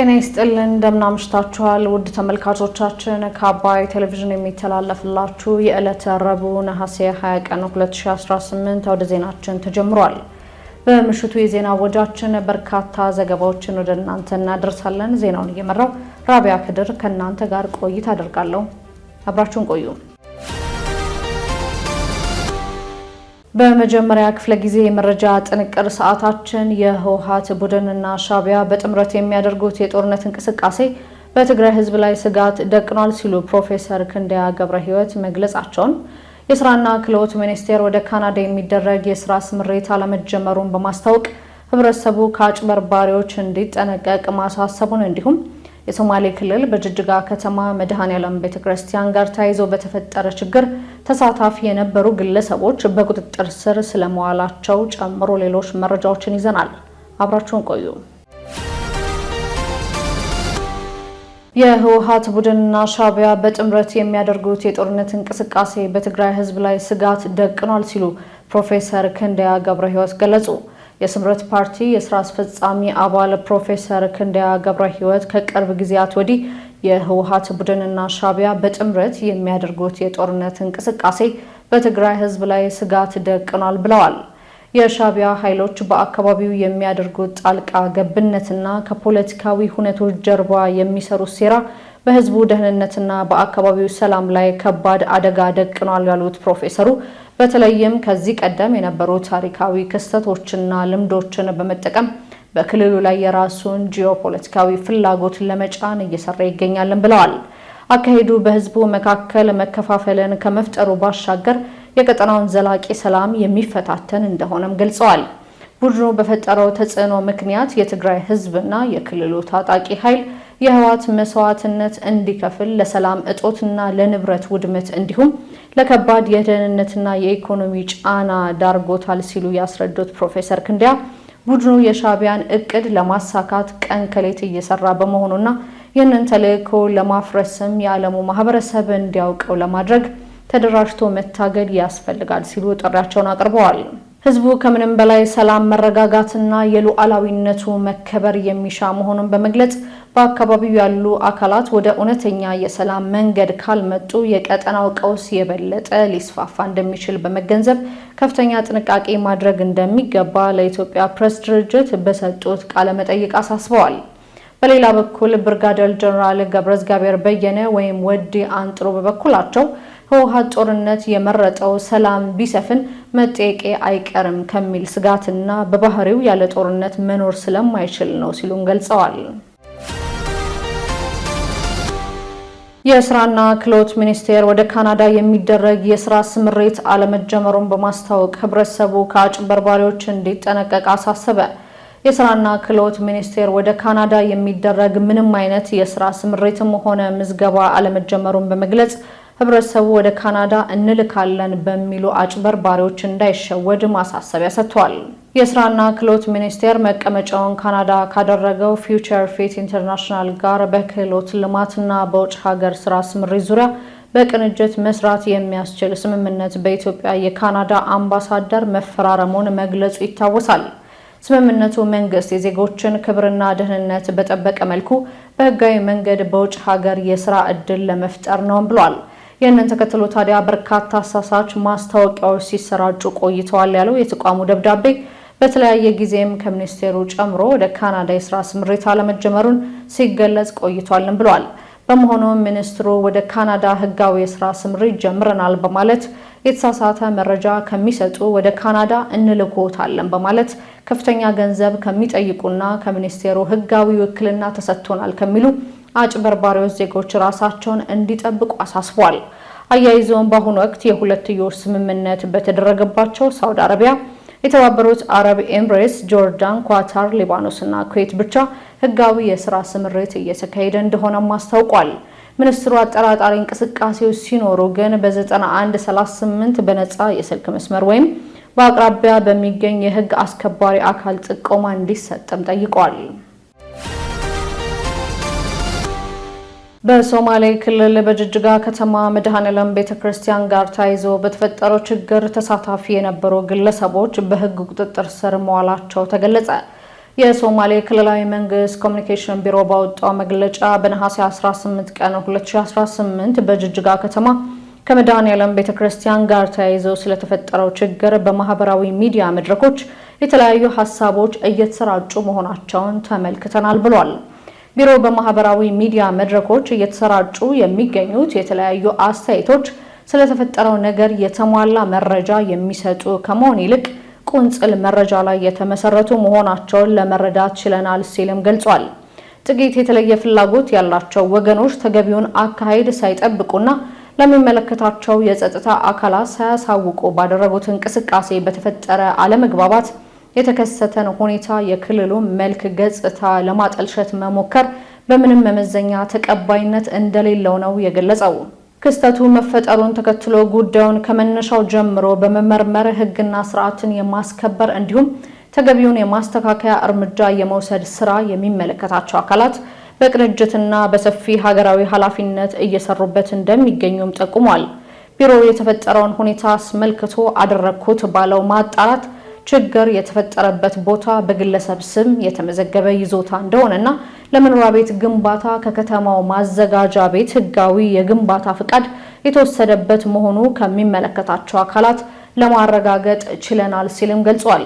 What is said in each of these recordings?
ጤና ይስጥልን እንደምናምሽታችኋል ውድ ተመልካቾቻችን ከአባይ ቴሌቪዥን የሚተላለፍላችሁ የዕለተ ረቡዕ ነሐሴ 20 ቀን 2018 ወደ ዜናችን ተጀምሯል። በምሽቱ የዜና ወጃችን በርካታ ዘገባዎችን ወደ እናንተ እናደርሳለን። ዜናውን እየመራው ራቢያ ከድር ከእናንተ ጋር ቆይታ አደርጋለሁ። አብራችሁን ቆዩ። በመጀመሪያ ክፍለ ጊዜ የመረጃ ጥንቅር ሰዓታችን የህወሓት ቡድንና ሻዕቢያ በጥምረት የሚያደርጉት የጦርነት እንቅስቃሴ በትግራይ ህዝብ ላይ ስጋት ደቅኗል ሲሉ ፕሮፌሰር ክንደያ ገብረህይወት መግለጻቸውን፣ የስራና ክህሎት ሚኒስቴር ወደ ካናዳ የሚደረግ የስራ ስምሪት አለመጀመሩን በማስታወቅ ህብረተሰቡ ከአጭበርባሪዎች እንዲጠነቀቅ ማሳሰቡን፣ እንዲሁም የሶማሌ ክልል በጅጅጋ ከተማ መድኃኔዓለም ቤተክርስቲያን ጋር ተያይዞ በተፈጠረ ችግር ተሳታፊ የነበሩ ግለሰቦች በቁጥጥር ስር ስለመዋላቸው ጨምሮ ሌሎች መረጃዎችን ይዘናል። አብራችሁን ቆዩ። የህወሓት ቡድንና ሻዕቢያ በጥምረት የሚያደርጉት የጦርነት እንቅስቃሴ በትግራይ ህዝብ ላይ ስጋት ደቅኗል ሲሉ ፕሮፌሰር ክንደያ ገብረህይወት ገለጹ። የስምረት ፓርቲ የስራ አስፈጻሚ አባል ፕሮፌሰር ክንደያ ገብረህይወት ከቅርብ ጊዜያት ወዲህ የህወሓት ቡድንና ሻዕቢያ በጥምረት የሚያደርጉት የጦርነት እንቅስቃሴ በትግራይ ህዝብ ላይ ስጋት ደቅኗል ብለዋል። የሻዕቢያ ኃይሎች በአካባቢው የሚያደርጉት ጣልቃ ገብነትና ከፖለቲካዊ ሁኔታዎች ጀርባ የሚሰሩት ሴራ በህዝቡ ደህንነትና በአካባቢው ሰላም ላይ ከባድ አደጋ ደቅኗል ያሉት ፕሮፌሰሩ በተለይም ከዚህ ቀደም የነበሩ ታሪካዊ ክስተቶችና ልምዶችን በመጠቀም በክልሉ ላይ የራሱን ጂኦፖለቲካዊ ፍላጎት ለመጫን እየሰራ ይገኛልን ብለዋል። አካሄዱ በህዝቡ መካከል መከፋፈልን ከመፍጠሩ ባሻገር የቀጠናውን ዘላቂ ሰላም የሚፈታተን እንደሆነም ገልጸዋል። ቡድኑ በፈጠረው ተጽዕኖ ምክንያት የትግራይ ህዝብና የክልሉ ታጣቂ ኃይል የህወሓት መስዋዕትነት እንዲከፍል ለሰላም እጦትና ለንብረት ውድመት እንዲሁም ለከባድ የደህንነትና የኢኮኖሚ ጫና ዳርጎታል ሲሉ ያስረዱት ፕሮፌሰር ክንደያ ቡድኑ የሻዕቢያን እቅድ ለማሳካት ቀን ከሌት እየሰራ በመሆኑና ይህንን ተልዕኮ ለማፍረስም የዓለሙ ማህበረሰብ እንዲያውቀው ለማድረግ ተደራጅቶ መታገል ያስፈልጋል ሲሉ ጥሪያቸውን አቅርበዋል። ህዝቡ ከምንም በላይ ሰላም፣ መረጋጋትና የሉዓላዊነቱ መከበር የሚሻ መሆኑን በመግለጽ በአካባቢው ያሉ አካላት ወደ እውነተኛ የሰላም መንገድ ካልመጡ የቀጠናው ቀውስ የበለጠ ሊስፋፋ እንደሚችል በመገንዘብ ከፍተኛ ጥንቃቄ ማድረግ እንደሚገባ ለኢትዮጵያ ፕሬስ ድርጅት በሰጡት ቃለ መጠይቅ አሳስበዋል። በሌላ በኩል ብርጋዴር ጀነራል ገብረእግዚአብሔር በየነ ወይም ወዲ አንጥሮ በበኩላቸው ህወሓት ጦርነት የመረጠው ሰላም ቢሰፍን መጠየቅ አይቀርም ከሚል ስጋትና በባህሪው ያለ ጦርነት መኖር ስለማይችል ነው ሲሉም ገልጸዋል። የስራና ክህሎት ሚኒስቴር ወደ ካናዳ የሚደረግ የስራ ስምሪት አለመጀመሩን በማስታወቅ ህብረተሰቡ ከአጭበርባሪዎች እንዲጠነቀቅ አሳሰበ። የስራና ክህሎት ሚኒስቴር ወደ ካናዳ የሚደረግ ምንም አይነት የስራ ስምሪትም ሆነ ምዝገባ አለመጀመሩን በመግለጽ ህብረተሰቡ ወደ ካናዳ እንልካለን በሚሉ አጭበርባሪዎች እንዳይሸወድ ማሳሰቢያ ሰጥቷል። የስራና ክህሎት ሚኒስቴር መቀመጫውን ካናዳ ካደረገው ፊውቸር ፊት ኢንተርናሽናል ጋር በክህሎት ልማትና በውጭ ሀገር ስራ ስምሪት ዙሪያ በቅንጅት መስራት የሚያስችል ስምምነት በኢትዮጵያ የካናዳ አምባሳደር መፈራረሙን መግለጹ ይታወሳል። ስምምነቱ መንግስት የዜጎችን ክብርና ደህንነት በጠበቀ መልኩ በህጋዊ መንገድ በውጭ ሀገር የስራ ዕድል ለመፍጠር ነው ብሏል። ይህንን ተከትሎ ታዲያ በርካታ አሳሳች ማስታወቂያዎች ሲሰራጩ ቆይተዋል ያለው የተቋሙ ደብዳቤ በተለያየ ጊዜም ከሚኒስቴሩ ጨምሮ ወደ ካናዳ የስራ ስምሪት አለመጀመሩን ሲገለጽ ቆይቷልም ብሏል። በመሆኑም ሚኒስትሩ ወደ ካናዳ ህጋዊ የስራ ስምሪት ጀምረናል በማለት የተሳሳተ መረጃ ከሚሰጡ ወደ ካናዳ እንልኮታለን በማለት ከፍተኛ ገንዘብ ከሚጠይቁና ከሚኒስቴሩ ህጋዊ ውክልና ተሰጥቶናል ከሚሉ አጭበርባሪዎች ዜጎች ራሳቸውን እንዲጠብቁ አሳስቧል። አያይዘውም በአሁኑ ወቅት የሁለትዮሽ ስምምነት በተደረገባቸው ሳውዲ አረቢያ፣ የተባበሩት አረብ ኤምሬትስ፣ ጆርዳን፣ ኳታር፣ ሊባኖስና ኩዌት ብቻ ህጋዊ የስራ ስምሪት እየተካሄደ እንደሆነም አስታውቋል። ሚኒስትሩ አጠራጣሪ እንቅስቃሴዎች ሲኖሩ ግን በ9138 በነፃ የስልክ መስመር ወይም በአቅራቢያ በሚገኝ የህግ አስከባሪ አካል ጥቆማ እንዲሰጥም ጠይቋል። በሶማሌ ክልል በጅጅጋ ከተማ መድኃኔዓለም ቤተክርስቲያን ጋር ተያይዞ በተፈጠረው ችግር ተሳታፊ የነበሩ ግለሰቦች በህግ ቁጥጥር ስር መዋላቸው ተገለጸ። የሶማሌ ክልላዊ መንግስት ኮሚኒኬሽን ቢሮ ባወጣው መግለጫ በነሐሴ 18 ቀን 2018 በጅጅጋ ከተማ ከመድኃኔዓለም ቤተክርስቲያን ጋር ተያይዘው ስለተፈጠረው ችግር በማህበራዊ ሚዲያ መድረኮች የተለያዩ ሐሳቦች እየተሰራጩ መሆናቸውን ተመልክተናል ብሏል። ቢሮ በማህበራዊ ሚዲያ መድረኮች እየተሰራጩ የሚገኙት የተለያዩ አስተያየቶች ስለተፈጠረው ነገር የተሟላ መረጃ የሚሰጡ ከመሆን ይልቅ ቁንጽል መረጃ ላይ የተመሰረቱ መሆናቸውን ለመረዳት ችለናል ሲልም ገልጿል። ጥቂት የተለየ ፍላጎት ያላቸው ወገኖች ተገቢውን አካሄድ ሳይጠብቁና ለሚመለከታቸው የጸጥታ አካላት ሳያሳውቁ ባደረጉት እንቅስቃሴ በተፈጠረ አለመግባባት የተከሰተን ሁኔታ የክልሉ መልክ ገጽታ ለማጠልሸት መሞከር በምንም መመዘኛ ተቀባይነት እንደሌለው ነው የገለጸው። ክስተቱ መፈጠሩን ተከትሎ ጉዳዩን ከመነሻው ጀምሮ በመመርመር ሕግና ስርዓትን የማስከበር እንዲሁም ተገቢውን የማስተካከያ እርምጃ የመውሰድ ስራ የሚመለከታቸው አካላት በቅንጅትና በሰፊ ሀገራዊ ኃላፊነት እየሰሩበት እንደሚገኙም ጠቁሟል። ቢሮው የተፈጠረውን ሁኔታ አስመልክቶ አደረግኩት ባለው ማጣራት ችግር የተፈጠረበት ቦታ በግለሰብ ስም የተመዘገበ ይዞታ እንደሆነና ለመኖሪያ ቤት ግንባታ ከከተማው ማዘጋጃ ቤት ህጋዊ የግንባታ ፍቃድ የተወሰደበት መሆኑ ከሚመለከታቸው አካላት ለማረጋገጥ ችለናል ሲልም ገልጿል።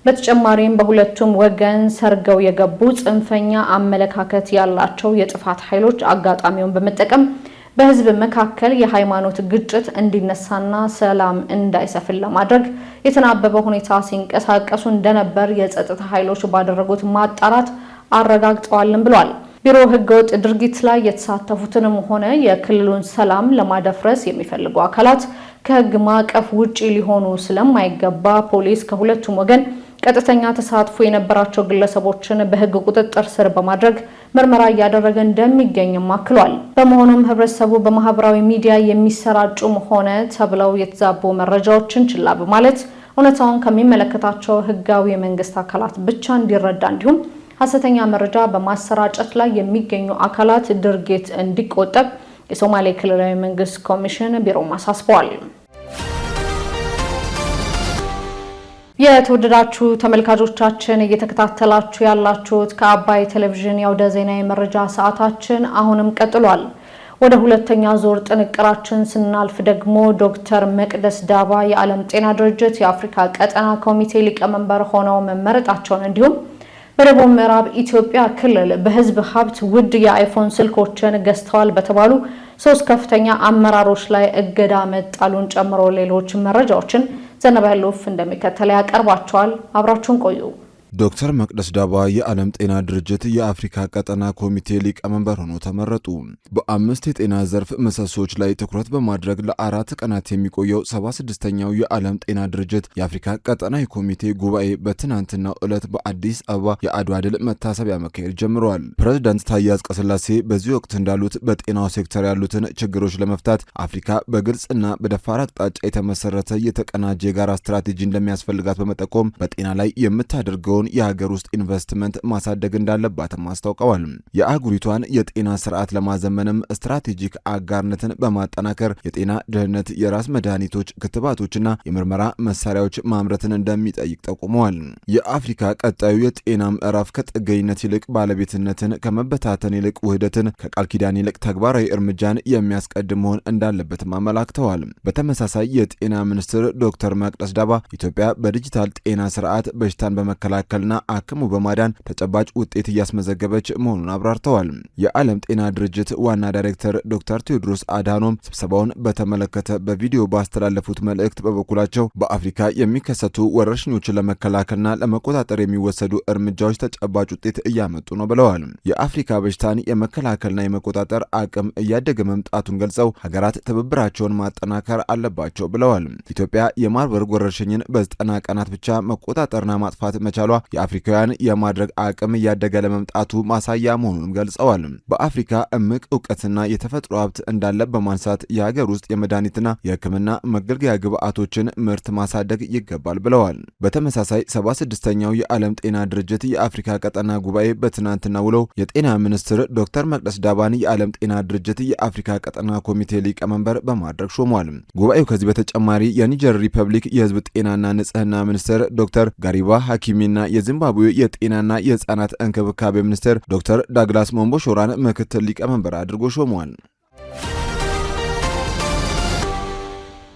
በተጨማሪም በሁለቱም ወገን ሰርገው የገቡ ጽንፈኛ አመለካከት ያላቸው የጥፋት ኃይሎች አጋጣሚውን በመጠቀም በህዝብ መካከል የሃይማኖት ግጭት እንዲነሳና ሰላም እንዳይሰፍን ለማድረግ የተናበበ ሁኔታ ሲንቀሳቀሱ እንደነበር የጸጥታ ኃይሎች ባደረጉት ማጣራት አረጋግጠዋልም ብሏል። ቢሮ ህገወጥ ድርጊት ላይ የተሳተፉትንም ሆነ የክልሉን ሰላም ለማደፍረስ የሚፈልጉ አካላት ከህግ ማዕቀፍ ውጪ ሊሆኑ ስለማይገባ ፖሊስ ከሁለቱም ወገን ቀጥተኛ ተሳትፎ የነበራቸው ግለሰቦችን በህግ ቁጥጥር ስር በማድረግ ምርመራ እያደረገ እንደሚገኝም አክሏል። በመሆኑም ህብረተሰቡ በማህበራዊ ሚዲያ የሚሰራጩም ሆነ ተብለው የተዛቡ መረጃዎችን ችላ በማለት እውነታውን ከሚመለከታቸው ህጋዊ የመንግስት አካላት ብቻ እንዲረዳ እንዲሁም ሐሰተኛ መረጃ በማሰራጨት ላይ የሚገኙ አካላት ድርጊት እንዲቆጠብ የሶማሌ ክልላዊ መንግስት ኮሚሽን ቢሮ አሳስቧል። የተወደዳችሁ ተመልካቾቻችን እየተከታተላችሁ ያላችሁት ከአባይ ቴሌቪዥን የአውደ ዜና የመረጃ ሰዓታችን አሁንም ቀጥሏል። ወደ ሁለተኛ ዙር ጥንቅራችን ስናልፍ ደግሞ ዶክተር መቅደስ ዳባ የዓለም ጤና ድርጅት የአፍሪካ ቀጠና ኮሚቴ ሊቀመንበር ሆነው መመረጣቸውን እንዲሁም በደቡብ ምዕራብ ኢትዮጵያ ክልል በህዝብ ሀብት ውድ የአይፎን ስልኮችን ገዝተዋል በተባሉ 3 ከፍተኛ አመራሮች ላይ እገዳ መጣሉን ጨምሮ ሌሎች መረጃዎችን ዘነበ ያሉፍ እንደሚከተለው ያቀርባቸዋል። አብራችሁን ቆዩ። ዶክተር መቅደስ ዳባ የዓለም ጤና ድርጅት የአፍሪካ ቀጠና ኮሚቴ ሊቀመንበር ሆነው ተመረጡ። በ5 የጤና ዘርፍ ምሰሶች ላይ ትኩረት በማድረግ ለ4 ቀናት የሚቆየው 76ኛው የዓለም ጤና ድርጅት የአፍሪካ ቀጠና ኮሚቴ ጉባኤ በትናንትናው ዕለት በአዲስ አበባ የአድዋ ድል መታሰቢያ መካሄድ ጀምረዋል። ፕሬዝዳንት ታዬ አጽቀሥላሴ በዚህ ወቅት እንዳሉት በጤናው ሴክተር ያሉትን ችግሮች ለመፍታት አፍሪካ በግልጽና በደፋር አቅጣጫ የተመሰረተ የተቀናጀ የጋራ ስትራቴጂ እንደሚያስፈልጋት በመጠቆም በጤና ላይ የምታደርገው የሀገር ውስጥ ኢንቨስትመንት ማሳደግ እንዳለባትም አስታውቀዋል። የአህጉሪቷን የጤና ስርዓት ለማዘመንም ስትራቴጂክ አጋርነትን በማጠናከር የጤና ደህንነት፣ የራስ መድኃኒቶች፣ ክትባቶችና የምርመራ መሳሪያዎች ማምረትን እንደሚጠይቅ ጠቁመዋል። የአፍሪካ ቀጣዩ የጤና ምዕራፍ ከጥገኝነት ይልቅ ባለቤትነትን፣ ከመበታተን ይልቅ ውህደትን፣ ከቃል ኪዳን ይልቅ ተግባራዊ እርምጃን የሚያስቀድም መሆን እንዳለበትም አመላክተዋል። በተመሳሳይ የጤና ሚኒስትር ዶክተር መቅደስ ዳባ ኢትዮጵያ በዲጂታል ጤና ስርዓት በሽታን በመከላከል ና አክሙ በማዳን ተጨባጭ ውጤት እያስመዘገበች መሆኑን አብራርተዋል። የዓለም ጤና ድርጅት ዋና ዳይሬክተር ዶክተር ቴዎድሮስ አድሃኖም ስብሰባውን በተመለከተ በቪዲዮ ባስተላለፉት መልእክት በበኩላቸው በአፍሪካ የሚከሰቱ ወረርሽኞችን ለመከላከልና ለመቆጣጠር የሚወሰዱ እርምጃዎች ተጨባጭ ውጤት እያመጡ ነው ብለዋል። የአፍሪካ በሽታን የመከላከልና የመቆጣጠር አቅም እያደገ መምጣቱን ገልጸው ሀገራት ትብብራቸውን ማጠናከር አለባቸው ብለዋል። ኢትዮጵያ የማርበርግ ወረርሽኝን በ90 ቀናት ብቻ መቆጣጠርና ማጥፋት መቻሏ የአፍሪካውያን የማድረግ አቅም እያደገ ለመምጣቱ ማሳያ መሆኑንም ገልጸዋል። በአፍሪካ እምቅ እውቀትና የተፈጥሮ ሀብት እንዳለ በማንሳት የሀገር ውስጥ የመድኃኒትና የሕክምና መገልገያ ግብዓቶችን ምርት ማሳደግ ይገባል ብለዋል። በተመሳሳይ 76ኛው የዓለም ጤና ድርጅት የአፍሪካ ቀጠና ጉባኤ በትናንትና ውለው የጤና ሚኒስትር ዶክተር መቅደስ ዳባን የዓለም ጤና ድርጅት የአፍሪካ ቀጠና ኮሚቴ ሊቀመንበር በማድረግ ሾሟል። ጉባኤው ከዚህ በተጨማሪ የኒጀር ሪፐብሊክ የህዝብ ጤናና ንጽህና ሚኒስትር ዶክተር ጋሪባ ሐኪሚና የዚምባብዌ የጤናና የህፃናት እንክብካቤ ሚኒስትር ዶክተር ዳግላስ ሞምቦሾራን ምክትል ሊቀመንበር አድርጎ ሾሟል።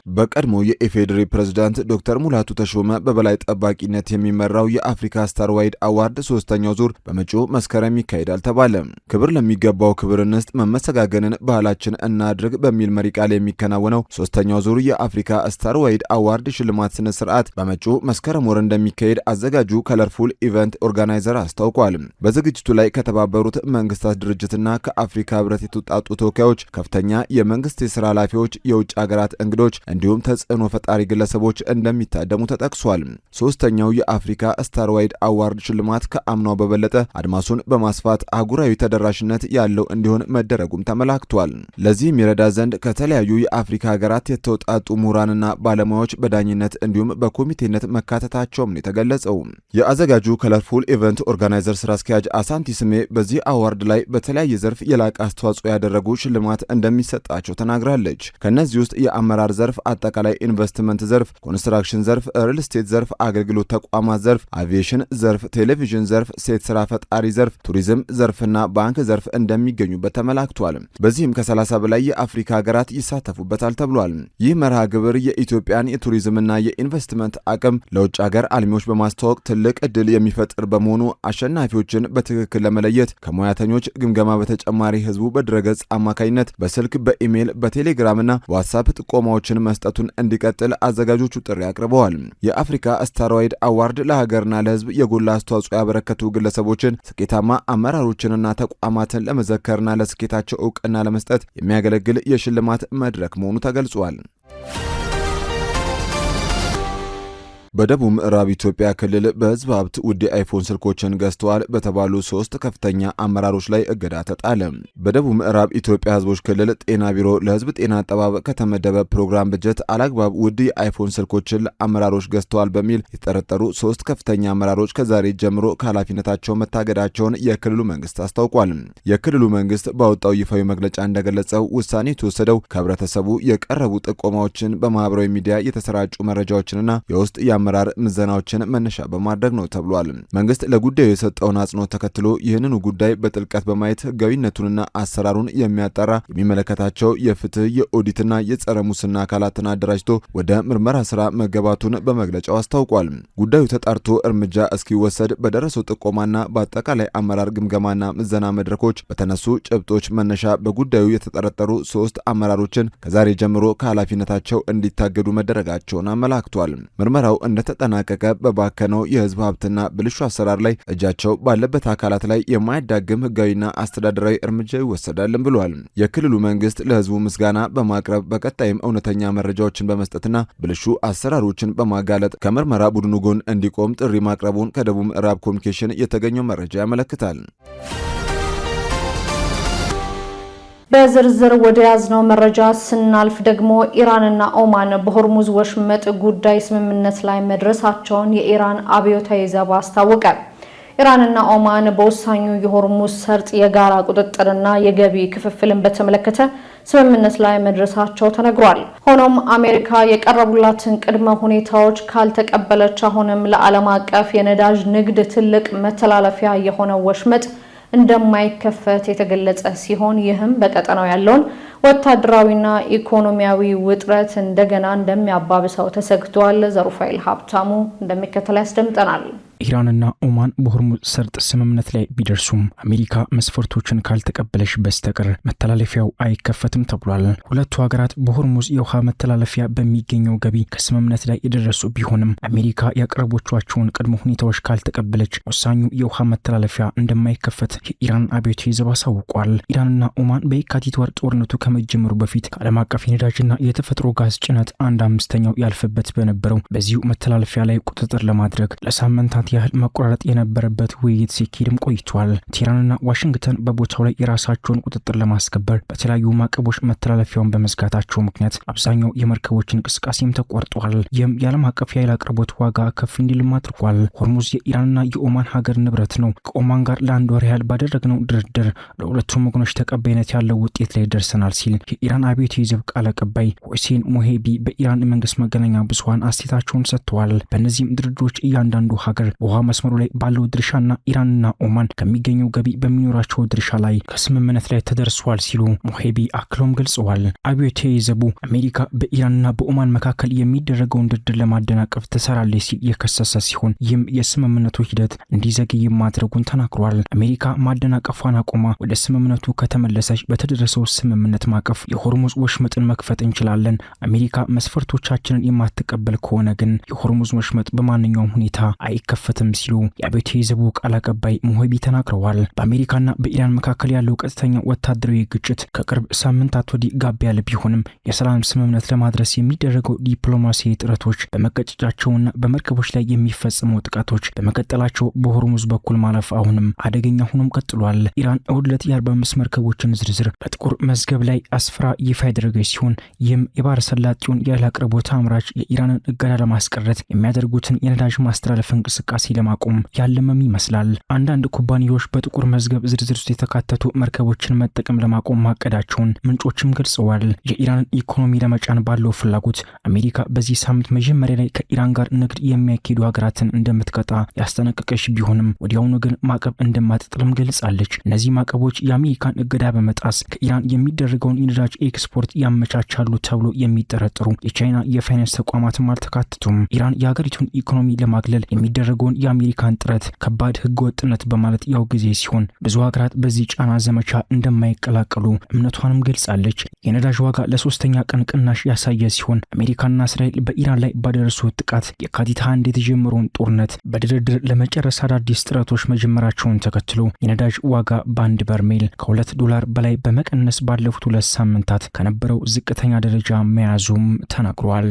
በቀድሞ የኢፌዴሪ ፕሬዝዳንት ዶክተር ሙላቱ ተሾመ በበላይ ጠባቂነት የሚመራው የአፍሪካ ስታር ዋይድ አዋርድ 3ኛው ዙር በመጪው መስከረም ይካሄዳል ተባለ። ክብር ለሚገባው ክብር እንስጥ፣ መመሰጋገንን ባህላችን እናድርግ በሚል መሪ ቃል የሚከናወነው 3ኛው ዙር የአፍሪካ ስታር ዋይድ አዋርድ ሽልማት ስነ ስርዓት በመጪው መስከረም ወር እንደሚካሄድ አዘጋጁ ከለርፉል ኢቨንት ኦርጋናይዘር አስታውቋል። በዝግጅቱ ላይ ከተባበሩት መንግስታት ድርጅትና ከአፍሪካ ህብረት የተውጣጡ ተወካዮች፣ ከፍተኛ የመንግስት የስራ ኃላፊዎች፣ የውጭ ሀገራት እንግዶች እንዲሁም ተጽዕኖ ፈጣሪ ግለሰቦች እንደሚታደሙ ተጠቅሷል። 3ኛው የአፍሪካ ስታር ዋይድ አዋርድ ሽልማት ከአምናው በበለጠ አድማሱን በማስፋት አህጉራዊ ተደራሽነት ያለው እንዲሆን መደረጉም ተመላክቷል። ለዚህም ይረዳ ዘንድ ከተለያዩ የአፍሪካ ሀገራት የተውጣጡ ምሁራንና ባለሙያዎች በዳኝነት እንዲሁም በኮሚቴነት መካተታቸውም ነው የተገለጸው። የአዘጋጁ ከለርፉል ኢቨንት ኦርጋናይዘር ስራ አስኪያጅ አሳንቲ ስሜ በዚህ አዋርድ ላይ በተለያየ ዘርፍ የላቀ አስተዋጽኦ ያደረጉ ሽልማት እንደሚሰጣቸው ተናግራለች። ከነዚህ ውስጥ የአመራር ዘርፍ፣ አጠቃላይ ኢንቨስትመንት ዘርፍ፣ ኮንስትራክሽን ዘርፍ፣ ሪል ስቴት ዘርፍ፣ አገልግሎት ተቋማት ዘርፍ፣ አቪዬሽን ዘርፍ፣ ቴሌቪዥን ዘርፍ፣ ሴት ስራ ፈጣሪ ዘርፍ፣ ቱሪዝም ዘርፍና ባንክ ዘርፍ እንደሚገኙበት ተመላክቷል። በዚህም ከ30 በላይ የአፍሪካ ሀገራት ይሳተፉበታል ተብሏል። ይህ መርሃ ግብር የኢትዮጵያን የቱሪዝምና የኢንቨስትመንት አቅም ለውጭ ሀገር አልሚዎች በማስተዋወቅ ትልቅ እድል የሚፈጥር በመሆኑ አሸናፊዎችን በትክክል ለመለየት ከሙያተኞች ግምገማ በተጨማሪ ህዝቡ በድረገጽ አማካኝነት በስልክ፣ በኢሜይል፣ በቴሌግራምና በዋትስአፕ ጥቆማዎችን መስጠቱን እንዲቀጥል አዘጋጆቹ ጥሪ አቅርበዋል። የአፍሪካ ስታር ዋይድ አዋርድ ለሀገርና ለህዝብ የጎላ አስተዋጽኦ ያበረከቱ ግለሰቦችን፣ ስኬታማ አመራሮችንና ተቋማትን ለመዘከርና ለስኬታቸው እውቅና ለመስጠት የሚያገለግል የሽልማት መድረክ መሆኑ ተገልጿል። በደቡብ ምዕራብ ኢትዮጵያ ክልል በህዝብ ሀብት ውድ አይፎን ስልኮችን ገዝተዋል በተባሉ 3 ከፍተኛ አመራሮች ላይ እገዳ ተጣለ። በደቡብ ምዕራብ ኢትዮጵያ ህዝቦች ክልል ጤና ቢሮ ለህዝብ ጤና አጠባበቅ ከተመደበ ፕሮግራም በጀት አላግባብ ውድ የአይፎን ስልኮችን ለአመራሮች ገዝተዋል በሚል የተጠረጠሩ 3 ከፍተኛ አመራሮች ከዛሬ ጀምሮ ከኃላፊነታቸው መታገዳቸውን የክልሉ መንግስት አስታውቋል። የክልሉ መንግስት ባወጣው ይፋዊ መግለጫ እንደገለጸው ውሳኔ የተወሰደው ከህብረተሰቡ የቀረቡ ጥቆማዎችን፣ በማህበራዊ ሚዲያ የተሰራጩ መረጃዎችንና የውስጥ አመራር ምዘናዎችን መነሻ በማድረግ ነው ተብሏል። መንግስት ለጉዳዩ የሰጠውን አጽንኦት ተከትሎ ይህንኑ ጉዳይ በጥልቀት በማየት ህጋዊነቱንና አሰራሩን የሚያጣራ የሚመለከታቸው የፍትህ፣ የኦዲትና የጸረ ሙስና አካላትን አደራጅቶ ወደ ምርመራ ስራ መገባቱን በመግለጫው አስታውቋል። ጉዳዩ ተጣርቶ እርምጃ እስኪወሰድ በደረሰው ጥቆማና በአጠቃላይ አመራር ግምገማና ምዘና መድረኮች በተነሱ ጭብጦች መነሻ በጉዳዩ የተጠረጠሩ 3 አመራሮችን ከዛሬ ጀምሮ ከኃላፊነታቸው እንዲታገዱ መደረጋቸውን አመላክቷል። ምርመራው እንደተጠናቀቀ በባከነው የህዝብ ሀብትና ብልሹ አሰራር ላይ እጃቸው ባለበት አካላት ላይ የማያዳግም ህጋዊና አስተዳደራዊ እርምጃ ይወሰዳልም ብሏል። የክልሉ መንግስት ለህዝቡ ምስጋና በማቅረብ በቀጣይም እውነተኛ መረጃዎችን በመስጠትና ብልሹ አሰራሮችን በማጋለጥ ከምርመራ ቡድኑ ጎን እንዲቆም ጥሪ ማቅረቡን ከደቡብ ምዕራብ ኮሚኒኬሽን የተገኘው መረጃ ያመለክታል። በዝርዝር ወደ ያዝነው መረጃ ስናልፍ ደግሞ ኢራንና ኦማን በሆርሙዝ ወሽመጥ ጉዳይ ስምምነት ላይ መድረሳቸውን የኢራን አብዮታዊ ዘብ አስታወቀ። ኢራንና ኦማን በወሳኙ የሆርሙዝ ሰርጥ የጋራ ቁጥጥርና የገቢ ክፍፍልን በተመለከተ ስምምነት ላይ መድረሳቸው ተነግሯል። ሆኖም አሜሪካ የቀረቡላትን ቅድመ ሁኔታዎች ካልተቀበለች አሁንም ለዓለም አቀፍ የነዳጅ ንግድ ትልቅ መተላለፊያ የሆነው ወሽመጥ እንደማይከፈት የተገለጸ ሲሆን ይህም በቀጠናው ያለውን ወታደራዊና ኢኮኖሚያዊ ውጥረት እንደገና እንደሚያባብሰው ተሰግቷል። ዘሩፋኤል ሀብታሙ እንደሚከተለው ያስደምጠናል። ኢራንና ኦማን በሆርሙዝ ሰርጥ ስምምነት ላይ ቢደርሱም አሜሪካ መስፈርቶችን ካልተቀበለች በስተቀር መተላለፊያው አይከፈትም ተብሏል። ሁለቱ ሀገራት በሆርሙዝ የውሃ መተላለፊያ በሚገኘው ገቢ ከስምምነት ላይ የደረሱ ቢሆንም አሜሪካ ያቀረቦቿቸውን ቅድመ ሁኔታዎች ካልተቀበለች ወሳኙ የውሃ መተላለፊያ እንደማይከፈት የኢራን አብዮታዊ ዘብ አሳውቋል። ኢራንና ኦማን በየካቲት ወር ጦርነቱ ከመጀመሩ በፊት ከዓለም አቀፍ የነዳጅና የተፈጥሮ ጋዝ ጭነት 1/5 ያልፍበት በነበረው በዚሁ መተላለፊያ ላይ ቁጥጥር ለማድረግ ለሳምንታት ያህል መቆራረጥ የነበረበት ውይይት ሲካሄድም ቆይቷል። ቴህራንና ዋሽንግተን በቦታው ላይ የራሳቸውን ቁጥጥር ለማስከበር በተለያዩ ማዕቀቦች መተላለፊያውን በመዝጋታቸው ምክንያት አብዛኛው የመርከቦች እንቅስቃሴም ተቋርጧል። ይህም የዓለም አቀፍ የኃይል አቅርቦት ዋጋ ከፍ እንዲልም አድርጓል። ሆርሙዝ የኢራንና የኦማን ሀገር ንብረት ነው። ከኦማን ጋር ለአንድ ወር ያህል ባደረግነው ድርድር ለሁለቱም ወገኖች ተቀባይነት ያለው ውጤት ላይ ደርሰናል ሲል የኢራን አብዮታዊ ዘብ ቃል አቀባይ ሁሴን ሞሄቢ በኢራን መንግስት መገናኛ ብዙኃን አስተያየታቸውን ሰጥተዋል። በእነዚህም ድርድሮች እያንዳንዱ ሀገር ውሃ መስመሩ ላይ ባለው ድርሻና ኢራንና ኦማን ከሚገኘው ገቢ በሚኖራቸው ድርሻ ላይ ከስምምነት ላይ ተደርሷል ሲሉ ሞሄቢ አክሎም ገልጸዋል። አብዮታዊ ዘቡ አሜሪካ በኢራንና በኦማን መካከል የሚደረገውን ድርድር ለማደናቀፍ ትሰራለች ሲል የከሰሰ ሲሆን ይህም የስምምነቱ ሂደት እንዲዘገይ ማድረጉን ተናግሯል። አሜሪካ ማደናቀፏን አቆማ ወደ ስምምነቱ ከተመለሰች በተደረሰው ስምምነት ማቀፍ የሆርሙዝ ወሽመጥን መክፈት እንችላለን። አሜሪካ መስፈርቶቻችንን የማትቀበል ከሆነ ግን የሆርሙዝ ወሽመጥ በማንኛውም ሁኔታ አይከፈትም ሲሉ የአብዮታዊ ዘቡ ቃል አቀባይ ሞሄቢ ተናግረዋል። በአሜሪካና በኢራን መካከል ያለው ቀጥተኛ ወታደራዊ ግጭት ከቅርብ ሳምንታት ወዲህ ጋብ ያለ ቢሆንም የሰላም ስምምነት ለማድረስ የሚደረገው ዲፕሎማሲያዊ ጥረቶች በመቀጨጫቸውና በመርከቦች ላይ የሚፈጸመው ጥቃቶች በመቀጠላቸው በሆርሙዝ በኩል ማለፍ አሁንም አደገኛ ሆኖም ቀጥሏል። ኢራን እሁድ ዕለት የ45 መርከቦችን ዝርዝር በጥቁር መዝገብ ላይ አስፍራ ይፋ ያደረገች ሲሆን ይህም የባህረ ሰላጤውን የእህል አቅርቦት አምራች የኢራንን እገዳ ለማስቀረት የሚያደርጉትን የነዳጅ ማስተላለፍ እንቅስቃሴ ለማቆም ያለመም ይመስላል። አንዳንድ ኩባንያዎች በጥቁር መዝገብ ዝርዝር ውስጥ የተካተቱ መርከቦችን መጠቀም ለማቆም ማቀዳቸውን ምንጮችም ገልጸዋል። የኢራንን ኢኮኖሚ ለመጫን ባለው ፍላጎት አሜሪካ በዚህ ሳምንት መጀመሪያ ላይ ከኢራን ጋር ንግድ የሚያካሂዱ ሀገራትን እንደምትቀጣ ያስጠነቀቀች ቢሆንም ወዲያውኑ ግን ማዕቀብ እንደማትጥልም ገልጻለች። እነዚህ ማዕቀቦች የአሜሪካን እገዳ በመጣስ ከኢራን የሚደረገውን የነዳጅ ኤክስፖርት ያመቻቻሉ ተብሎ የሚጠረጠሩ የቻይና የፋይናንስ ተቋማትም አልተካተቱም። ኢራን የሀገሪቱን ኢኮኖሚ ለማግለል የሚደረገውን የአሜሪካን ጥረት ከባድ ህገወጥነት በማለት ያውግዜ ሲሆን ብዙ ሀገራት በዚህ ጫና ዘመቻ እንደማይቀላቀሉ እምነቷንም ገልጻለች። የነዳጅ ዋጋ ለሶስተኛ ቀን ቅናሽ ያሳየ ሲሆን አሜሪካና እስራኤል በኢራን ላይ ባደረሱት ጥቃት የካቲት 1 የተጀመረውን ጦርነት በድርድር ለመጨረስ አዳዲስ ጥረቶች መጀመራቸውን ተከትሎ የነዳጅ ዋጋ በአንድ በርሜል $2 በላይ በመቀነስ ባለፉት 2 ሳምንታት ከነበረው ዝቅተኛ ደረጃ መያዙም ተናግሯል።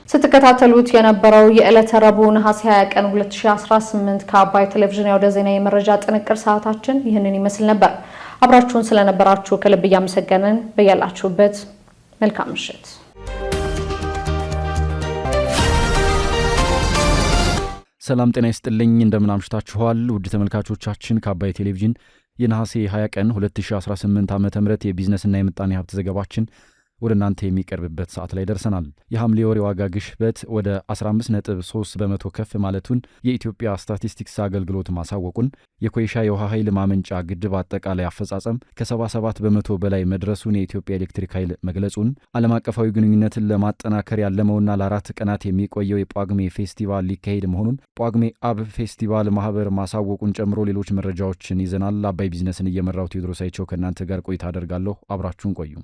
ስትከታተሉት የነበረው የዕለተ ረቡዕ ነሐሴ 20 ቀን 2018 ከአባይ ቴሌቪዥን የወደ ዜና የመረጃ ጥንቅር ሰዓታችን ይህንን ይመስል ነበር። አብራችሁን ስለነበራችሁ ከልብ እያመሰገንን በያላችሁበት መልካም ምሽት። ሰላም ጤና ይስጥልኝ። እንደምን አምሽታችኋል ውድ ተመልካቾቻችን። ከአባይ ቴሌቪዥን የነሐሴ 20 ቀን 2018 ዓ.ም የቢዝነስና የምጣኔ ሀብት ዘገባችን ወደ እናንተ የሚቀርብበት ሰዓት ላይ ደርሰናል። የሐምሌ ወር የዋጋ ግሽበት ወደ 15.3 በመቶ ከፍ ማለቱን የኢትዮጵያ ስታቲስቲክስ አገልግሎት ማሳወቁን፣ የኮይሻ የውሃ ኃይል ማመንጫ ግድብ አጠቃላይ አፈጻጸም ከ77 በመቶ በላይ መድረሱን የኢትዮጵያ ኤሌክትሪክ ኃይል መግለጹን፣ ዓለም አቀፋዊ ግንኙነትን ለማጠናከር ያለመውና ለ4 ቀናት የሚቆየው የጳጉሜ ፌስቲቫል ሊካሄድ መሆኑን ጳጉሜ አብ ፌስቲቫል ማህበር ማሳወቁን ጨምሮ ሌሎች መረጃዎችን ይዘናል። አባይ ቢዝነስን እየመራው ቴዎድሮስ አይቸው ከእናንተ ጋር ቆይታ አደርጋለሁ። አብራችሁን ቆዩ።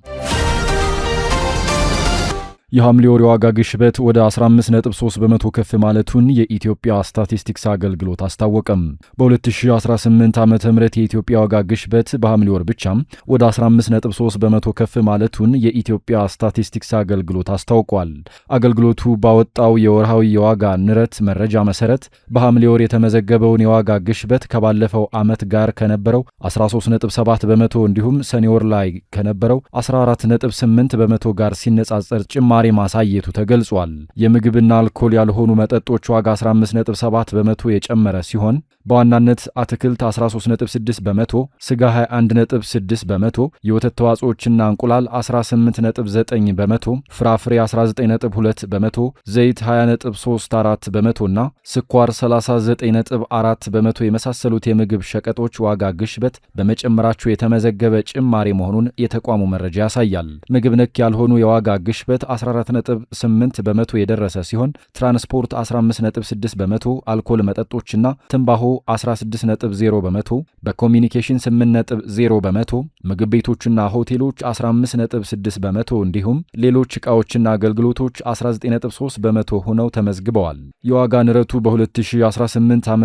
የሐምሌ ወር የዋጋ ግሽበት ወደ 15.3 በመቶ ከፍ ማለቱን የኢትዮጵያ ስታቲስቲክስ አገልግሎት አስታወቀም። በ2018 ዓ.ም የኢትዮጵያ ዋጋ ግሽበት በሐምሌ ወር ብቻ ወደ 15.3 በመቶ ከፍ ማለቱን የኢትዮጵያ ስታቲስቲክስ አገልግሎት አስታውቋል። አገልግሎቱ ባወጣው የወርሃዊ የዋጋ ንረት መረጃ መሰረት በሐምሌ ወር የተመዘገበውን የዋጋ ግሽበት ከባለፈው ዓመት ጋር ከነበረው 13.7 በመቶ እንዲሁም ሰኔ ወር ላይ ከነበረው 14.8 በመቶ ጋር ሲነጻጸር ጭማሪ ማሳየቱ ተገልጿል። የምግብና አልኮል ያልሆኑ መጠጦች ዋጋ 15.7 በመቶ የጨመረ ሲሆን በዋናነት አትክልት 13.6 በመቶ፣ ስጋ 21.6 በመቶ፣ የወተት ተዋጽኦችና እንቁላል 18.9 በመቶ፣ ፍራፍሬ 19.2 በመቶ፣ ዘይት 20.34 በመቶና ስኳር 39.4 በመቶ የመሳሰሉት የምግብ ሸቀጦች ዋጋ ግሽበት በመጨመራቸው የተመዘገበ ጭማሪ መሆኑን የተቋሙ መረጃ ያሳያል። ምግብ ነክ ያልሆኑ የዋጋ ግሽበት 14.8 በመቶ የደረሰ ሲሆን ትራንስፖርት 15.6 በመቶ፣ አልኮል መጠጦችና ትንባሆ 16.0 በመቶ፣ በኮሚኒኬሽን 8.0 በመቶ፣ ምግብ ቤቶችና ሆቴሎች 15.6 በመቶ እንዲሁም ሌሎች ዕቃዎችና አገልግሎቶች 19.3 በመቶ ሆነው ተመዝግበዋል። የዋጋ ንረቱ በ2018 ዓ.ም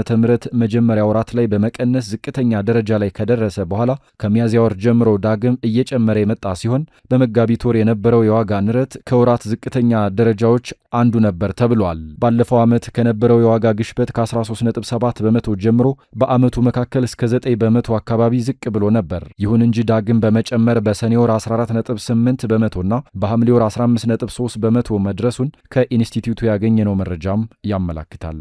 መጀመሪያ ወራት ላይ በመቀነስ ዝቅተኛ ደረጃ ላይ ከደረሰ በኋላ ከሚያዝያ ወር ጀምሮ ዳግም እየጨመረ የመጣ ሲሆን በመጋቢት ወር የነበረው የዋጋ ንረት ከወራት ዝቅተኛ ደረጃዎች አንዱ ነበር ተብሏል። ባለፈው ዓመት ከነበረው የዋጋ ግሽበት ከ13.7 በመቶ ጀምሮ በዓመቱ መካከል እስከ 9 በመቶ አካባቢ ዝቅ ብሎ ነበር። ይሁን እንጂ ዳግም በመጨመር በሰኔ ወር 14.8 በመቶና በሐምሌ ወር 15.3 በመቶ መድረሱን ከኢንስቲትዩቱ ያገኘነው መረጃም ያመላክታል።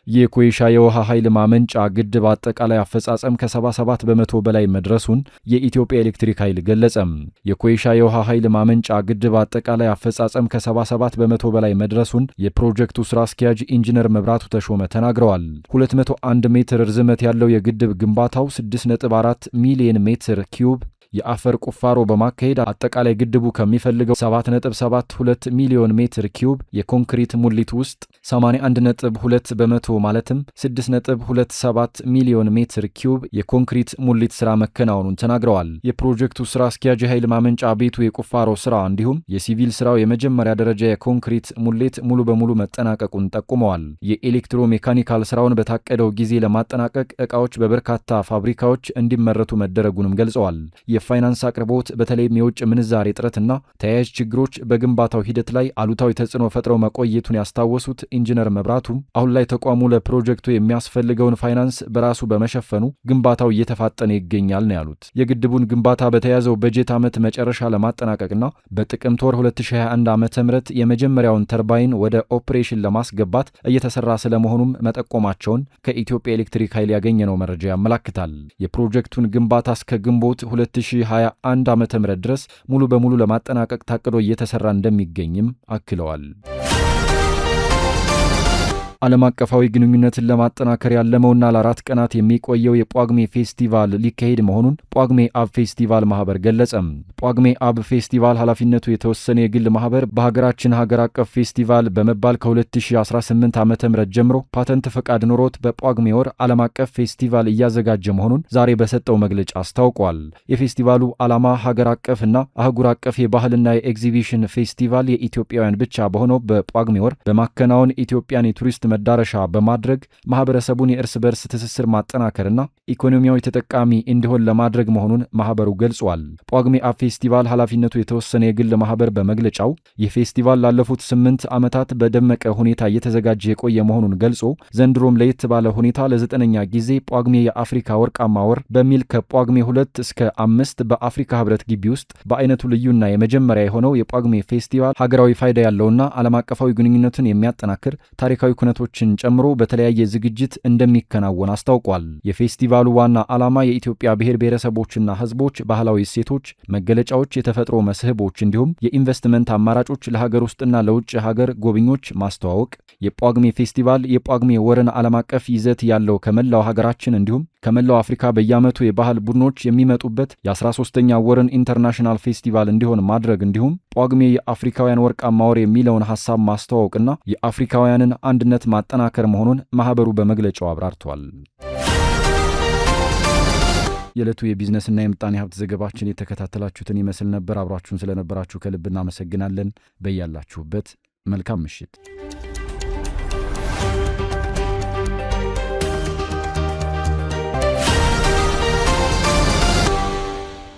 የኮይሻ የውሃ ኃይል ማመንጫ ግድብ አጠቃላይ አፈጻጸም ከ77 በመቶ በላይ መድረሱን የኢትዮጵያ ኤሌክትሪክ ኃይል ገለጸም። የኮይሻ የውሃ ኃይል ማመንጫ ግድብ አጠቃላይ አፈጻጸም ከ77 በመቶ በላይ መድረሱን የፕሮጀክቱ ስራ አስኪያጅ ኢንጂነር መብራቱ ተሾመ ተናግረዋል። 201 ሜትር ርዝመት ያለው የግድብ ግንባታው 6.4 ሚሊዮን ሜትር ኪዩብ የአፈር ቁፋሮ በማካሄድ አጠቃላይ ግድቡ ከሚፈልገው 7.72 ሚሊዮን ሜትር ኪዩብ የኮንክሪት ሙሊት ውስጥ 81.2 በመቶ ማለትም 6.27 ሚሊዮን ሜትር ኪዩብ የኮንክሪት ሙሊት ስራ መከናወኑን ተናግረዋል። የፕሮጀክቱ ስራ አስኪያጅ ኃይል ማመንጫ ቤቱ የቁፋሮ ስራ እንዲሁም የሲቪል ስራው የመጀመሪያ ደረጃ የኮንክሪት ሙሌት ሙሉ በሙሉ መጠናቀቁን ጠቁመዋል። የኤሌክትሮ ሜካኒካል ስራውን በታቀደው ጊዜ ለማጠናቀቅ ዕቃዎች በበርካታ ፋብሪካዎች እንዲመረቱ መደረጉንም ገልጸዋል። የፋይናንስ አቅርቦት በተለይም የውጭ ምንዛሬ እጥረትና ተያያዥ ችግሮች በግንባታው ሂደት ላይ አሉታዊ ተጽዕኖ ፈጥረው መቆየቱን ያስታወሱት ኢንጂነር መብራቱ አሁን ላይ ተቋሙ ለፕሮጀክቱ የሚያስፈልገውን ፋይናንስ በራሱ በመሸፈኑ ግንባታው እየተፋጠነ ይገኛል ነው ያሉት። የግድቡን ግንባታ በተያዘው በጀት ዓመት መጨረሻ ለማጠናቀቅና በጥቅምት ወር 2021 ዓ.ም የመጀመሪያውን ተርባይን ወደ ኦፕሬሽን ለማስገባት እየተሰራ ስለመሆኑም መጠቆማቸውን ከኢትዮጵያ ኤሌክትሪክ ኃይል ያገኘነው መረጃ ያመላክታል። የፕሮጀክቱን ግንባታ እስከ ግንቦት 2021 ዓ.ም ድረስ ሙሉ በሙሉ ለማጠናቀቅ ታቅዶ እየተሰራ እንደሚገኝም አክለዋል። ዓለም አቀፋዊ ግንኙነትን ለማጠናከር ያለመውና ለ4 ቀናት የሚቆየው የጳጉሜ ፌስቲቫል ሊካሄድ መሆኑን ጳጉሜ አብ ፌስቲቫል ማህበር ገለጸም። ጳጉሜ አብ ፌስቲቫል ኃላፊነቱ የተወሰነ የግል ማህበር በሀገራችን ሀገር አቀፍ ፌስቲቫል በመባል ከ2018 ዓ.ም ጀምሮ ፓተንት ፈቃድ ኖሮት በጳጉሜ ወር ዓለም አቀፍ ፌስቲቫል እያዘጋጀ መሆኑን ዛሬ በሰጠው መግለጫ አስታውቋል። የፌስቲቫሉ ዓላማ ሀገር አቀፍና አህጉር አቀፍ የባህልና የኤግዚቢሽን ፌስቲቫል የኢትዮጵያውያን ብቻ በሆነው በጳጉሜ ወር በማከናወን ኢትዮጵያን የቱሪስት መዳረሻ በማድረግ ማህበረሰቡን የእርስ በርስ ትስስር ማጠናከርና ኢኮኖሚያዊ ተጠቃሚ እንዲሆን ለማድረግ መሆኑን ማህበሩ ገልጿል። ጳጉሜ አብ ፌስቲቫል ኃላፊነቱ የተወሰነ የግል ማህበር በመግለጫው ይህ ፌስቲቫል ላለፉት 8 ዓመታት በደመቀ ሁኔታ እየተዘጋጀ የቆየ መሆኑን ገልጾ ዘንድሮም ለየት ባለ ሁኔታ ለ9ኛ ጊዜ ጳጉሜ የአፍሪካ ወርቃማ ወር በሚል ከጳጉሜ 2 እስከ 5 በአፍሪካ ህብረት ግቢ ውስጥ በአይነቱ ልዩና የመጀመሪያ የሆነው የጳጉሜ ፌስቲቫል ሀገራዊ ፋይዳ ያለውና ዓለም አቀፋዊ ግንኙነትን የሚያጠናክር ታሪካዊ ኩነቶችን ጨምሮ በተለያየ ዝግጅት እንደሚከናወን አስታውቋል። የፌስቲቫሉ ዋና ዓላማ የኢትዮጵያ ብሔር ብሔረሰቦችና ህዝቦች ባህላዊ እሴቶች፣ መገለጫዎች፣ የተፈጥሮ መስህቦች እንዲሁም የኢንቨስትመንት አማራጮች ለሀገር ውስጥና ለውጭ ሀገር ጎብኚዎች ማስተዋወቅ፣ የጳጉሜ ፌስቲቫል የጳጉሜ ወርን ዓለም አቀፍ ይዘት ያለው ከመላው ሀገራችን እንዲሁም ከመላው አፍሪካ በየዓመቱ የባህል ቡድኖች የሚመጡበት የ13ኛ ወርን ኢንተርናሽናል ፌስቲቫል እንዲሆን ማድረግ እንዲሁም ጳጉሜ የአፍሪካውያን ወርቃማ ወር የሚለውን ሐሳብ ማስተዋወቅና የአፍሪካውያንን አንድነት ማጠናከር መሆኑን ማህበሩ በመግለጫው አብራርቷል። የዕለቱ የቢዝነስና የምጣኔ ሀብት ዘገባችን የተከታተላችሁትን ይመስል ነበር። አብራችሁን ስለነበራችሁ ከልብ እናመሰግናለን። በያላችሁበት መልካም ምሽት።